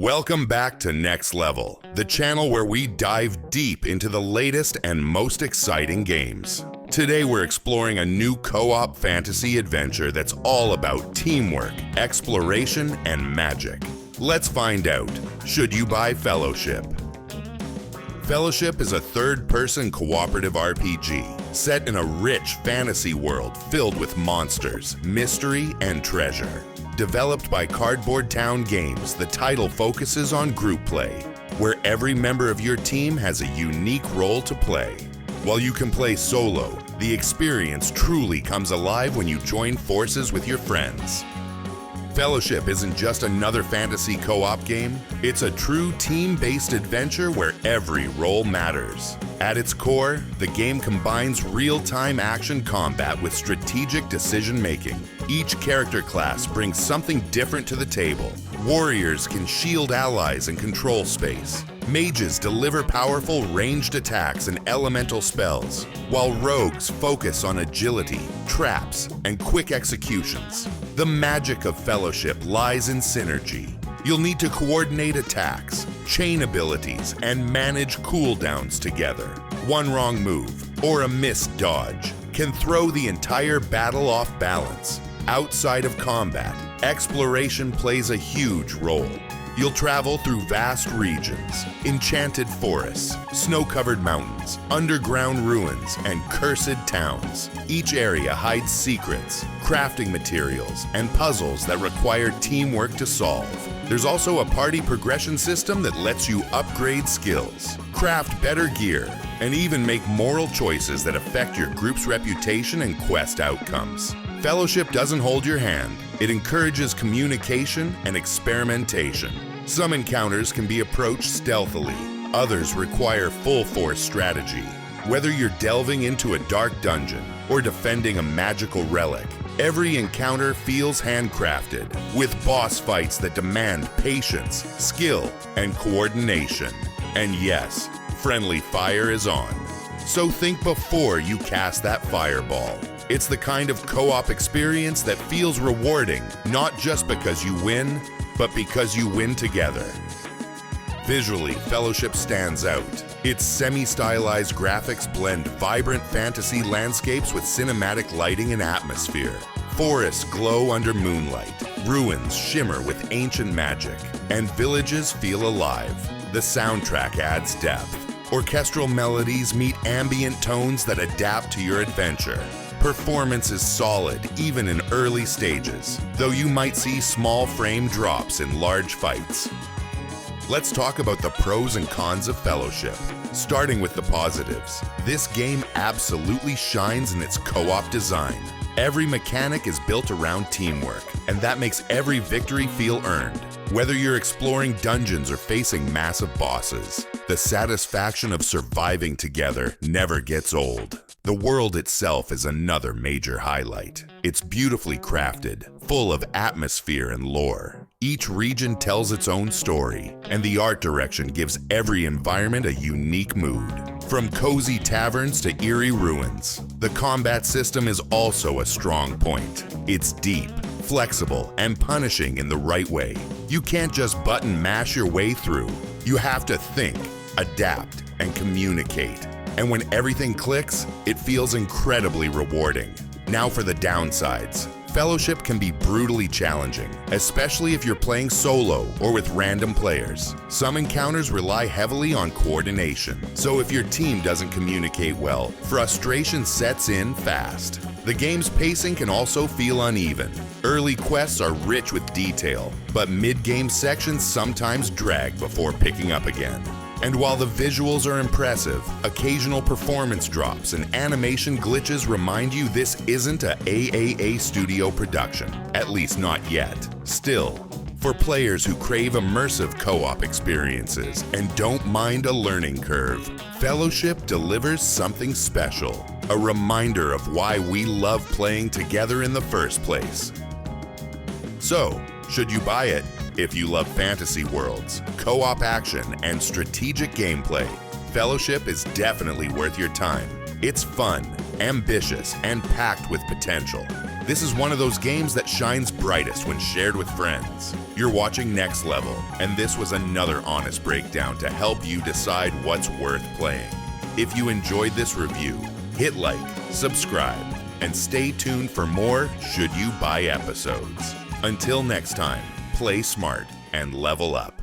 Welcome back to Next Level, the channel where we dive deep into the latest and most exciting games. Today we're exploring a new co-op fantasy adventure that's all about teamwork, exploration, and magic. Let's find out. Should you buy Fellowship? Fellowship is a third-person cooperative RPG set in a rich fantasy world filled with monsters, mystery, and treasure. Developed by Cardboard Town Games, the title focuses on group play, where every member of your team has a unique role to play. While you can play solo, the experience truly comes alive when you join forces with your friends. Fellowship isn't just another fantasy co-op game, it's a true team-based adventure where every role matters. At its core, the game combines real-time action combat with strategic decision-making. Each character class brings something different to the table. Warriors can shield allies and control space. Mages deliver powerful ranged attacks and elemental spells, while rogues focus on agility, traps, and quick executions. The magic of Fellowship lies in synergy. You'll need to coordinate attacks, chain abilities, and manage cooldowns together. One wrong move, or a missed dodge, can throw the entire battle off balance. Outside of combat, exploration plays a huge role. You'll travel through vast regions, enchanted forests, snow-covered mountains, underground ruins, and cursed towns. Each area hides secrets, crafting materials, and puzzles that require teamwork to solve. There's also a party progression system that lets you upgrade skills, craft better gear, and even make moral choices that affect your group's reputation and quest outcomes. Fellowship doesn't hold your hand. It encourages communication and experimentation. Some encounters can be approached stealthily. Others require full-force strategy. Whether you're delving into a dark dungeon or defending a magical relic, every encounter feels handcrafted, with boss fights that demand patience, skill, and coordination. And yes, friendly fire is on. So think before you cast that fireball. It's the kind of co-op experience that feels rewarding, not just because you win, but because you win together. Visually, Fellowship stands out. Its semi-stylized graphics blend vibrant fantasy landscapes with cinematic lighting and atmosphere. Forests glow under moonlight, ruins shimmer with ancient magic, and villages feel alive. The soundtrack adds depth. Orchestral melodies meet ambient tones that adapt to your adventure. Performance is solid, even in early stages, though you might see small frame drops in large fights. Let's talk about the pros and cons of Fellowship. Starting with the positives, this game absolutely shines in its co-op design. Every mechanic is built around teamwork, and that makes every victory feel earned. Whether you're exploring dungeons or facing massive bosses, the satisfaction of surviving together never gets old. The world itself is another major highlight. It's beautifully crafted, full of atmosphere and lore. Each region tells its own story, and the art direction gives every environment a unique mood. From cozy taverns to eerie ruins, the combat system is also a strong point. It's deep, flexible, and punishing in the right way. You can't just button mash your way through. You have to think, adapt, and communicate. And when everything clicks, it feels incredibly rewarding. Now for the downsides. Fellowship can be brutally challenging, especially if you're playing solo or with random players. Some encounters rely heavily on coordination, so if your team doesn't communicate well, frustration sets in fast. The game's pacing can also feel uneven. Early quests are rich with detail, but mid-game sections sometimes drag before picking up again. And while the visuals are impressive, occasional performance drops and animation glitches remind you this isn't a AAA studio production, at least not yet. Still, for players who crave immersive co-op experiences and don't mind a learning curve, Fellowship delivers something special, a reminder of why we love playing together in the first place. So, should you buy it? If you love fantasy worlds, co-op action, and strategic gameplay, Fellowship is definitely worth your time. It's fun, ambitious, and packed with potential. This is one of those games that shines brightest when shared with friends. You're watching Next Level, and this was another honest breakdown to help you decide what's worth playing. If you enjoyed this review, hit like, subscribe, and stay tuned for more Should You Buy episodes. Until next time, play smart and level up.